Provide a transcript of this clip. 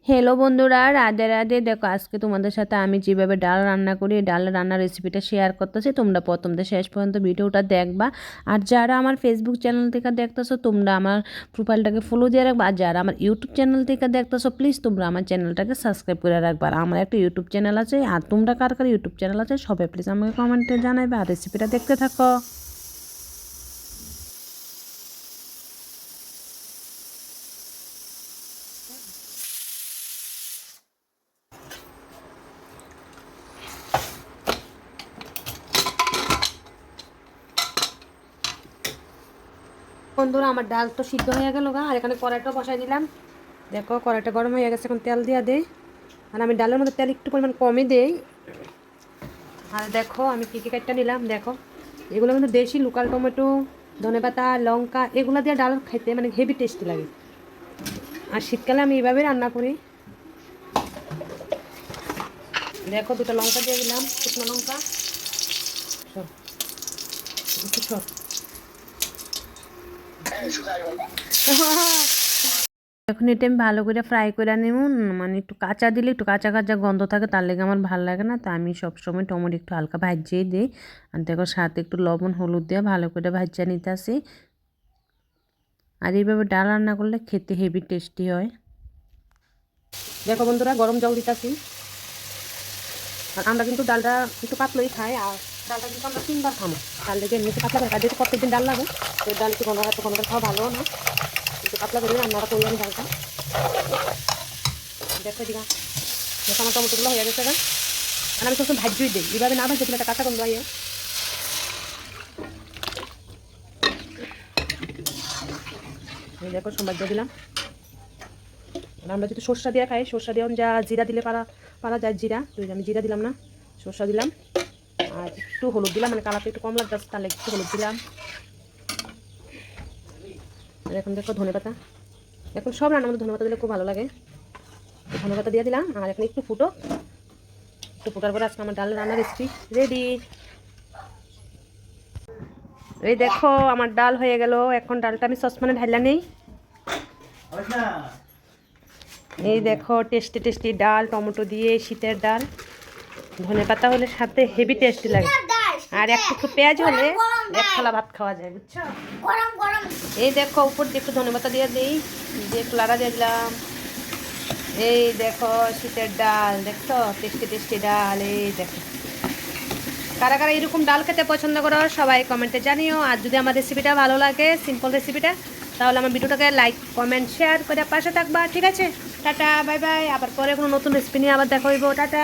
Hello বন্ধুরা, রাধে রাধে। দেখো আজকে তোমাদের সাথে আমি যেভাবে ডাল রান্না করি এই ডাল রান্নার রেসিপিটা শেয়ার করতেছি। তোমরা প্রথম থেকে শেষ পর্যন্ত ভিডিওটা দেখবা। আর যারা আমার ফেসবুক চ্যানেল থেকে দেখতেছো তোমরা আমার প্রোফাইলটাকে ফলো দিয়ে রাখবা। আর যারা আমার ইউটিউব চ্যানেল থেকে দেখতেছো প্লিজ তোমরা আমার চ্যানেলটাকে সাবস্ক্রাইব করে রাখবা। আর আমার একটা ইউটিউব চ্যানেল আছে, আর তোমরা কার কার ইউটিউব চ্যানেল আছে সবাই প্লিজ আমাকে কমেন্টে জানাবে। আর রেসিপিটা দেখতে থাকো। বন্ধুরা আমার ডাল তো সিদ্ধ হয়ে গেল আর এখানে কড়াইটা বসাই দিলাম। দেখো কড়াইটা গরম হয়ে গেছে, এখন তেল দিয়ে দেই। আর আমি ডালের মধ্যে তেল একটু পরিমাণ কমই দেই। আর দেখো আমি কী কী কাটটা নিলাম। দেখো এগুলো কিন্তু দেশি লোকাল টমেটো, ধনেপাতা, লঙ্কা এগুলো দিয়ে ডাল খাইতে মানে হেভি টেস্টি লাগে। আর শীতকালে আমি এইভাবেই রান্না করি। দেখো দুটো লঙ্কা দিয়ে দিলাম, শুকনো লঙ্কা। এখন এটা আমি ভালো করে ফ্রাই করে নেব। মানে একটু কাঁচা দিলে একটু কাঁচা কাঁচা গন্ধ থাকে, তার লেগে আমার ভালো লাগে না। তা আমি সবসময় টমেটো একটু হালকা ভাজিয়ে দিই। আর দেখো সাথে একটু লবণ হলুদ দিয়ে ভালো করে ভাজিয়ে নিতে আসি। আর এইভাবে ডাল রান্না করলে খেতে হেভি টেস্টি হয়। দেখো বন্ধুরা গরম জল দিতেছি। আর আমরা কিন্তু ডালটা একটু পাতলাই খাই। আর ডালটা কিন্তু আমরা 3বার খাবো। ডাল লেগে এমনিতে পাতলা করে যেহেতু প্রত্যেকদিন ডাল লাগে, তো ডাল একটু ঘন খাওয়া ভালো না, একটু পাতলা করে রান্নাটা করি আমি ডালটা। দেখো দিঘা দেখো আমার টমেটোগুলো হয়ে গেছে। আর আমি সবসময় ভাজ্যই দিই, এইভাবে না ভাজতে একটা কাঁচা গন্ধ হয়। দেখো সোমবার দিয়ে দিলাম। আর আমরা যদি সর্ষা দিয়ে খাই, সর্ষা দিয়ে যা জিরা দিলে পারা যায় জিরা, তো আমি জিরা দিলাম না, সর্ষা দিলাম। আর একটু হলুদ দিলাম, মানে কালারটা একটু কম লাগছে তাহলে একটু হলুদ দিলাম। আর এখন দেখো ধনেপাতা, এখন সব রান্নার মধ্যে ধনেপাতা দিলে খুব ভালো লাগে। ধনেপাতা দিয়ে দিলাম। আর এখন একটু ফোটার পরে আজকে আমার ডাল রান্নার রেসিপি রেডি। এই দেখো আমার ডাল হয়ে গেল। এখন ডালটা আমি সসপ্যানে ঢাইলা নেই। এই দেখো টেস্টি টেস্টি ডাল, টমেটো দিয়ে শীতের ডাল, ধনেপাতা হলে সাথে হেভি টেস্টি লাগে। আর একটু পেঁয়াজ হলে এক থালা ভাত খাওয়া যায়, বুঝছো। এই দেখো উপর দিয়ে একটু ধনেপাতা দিয়ে দিই, দিয়ে একটু লাড়া দিয়ে দিলাম। এই দেখো শীতের ডাল, দেখছো টেস্টি টেস্টি ডাল। এই দেখো কারা কারা এরকম ডাল খেতে পছন্দ করো সবাই কমেন্টে জানিও। আর যদি আমার রেসিপিটা ভালো লাগে, সিম্পল রেসিপিটা, তাহলে আমার ভিডিওটাকে লাইক কমেন্ট শেয়ার করে পাশে থাকবা। ঠিক আছে, টাটা বাই বাই। আবার পরে কোনো নতুন রেসিপি নিয়ে আবার দেখা হইব। টাটা।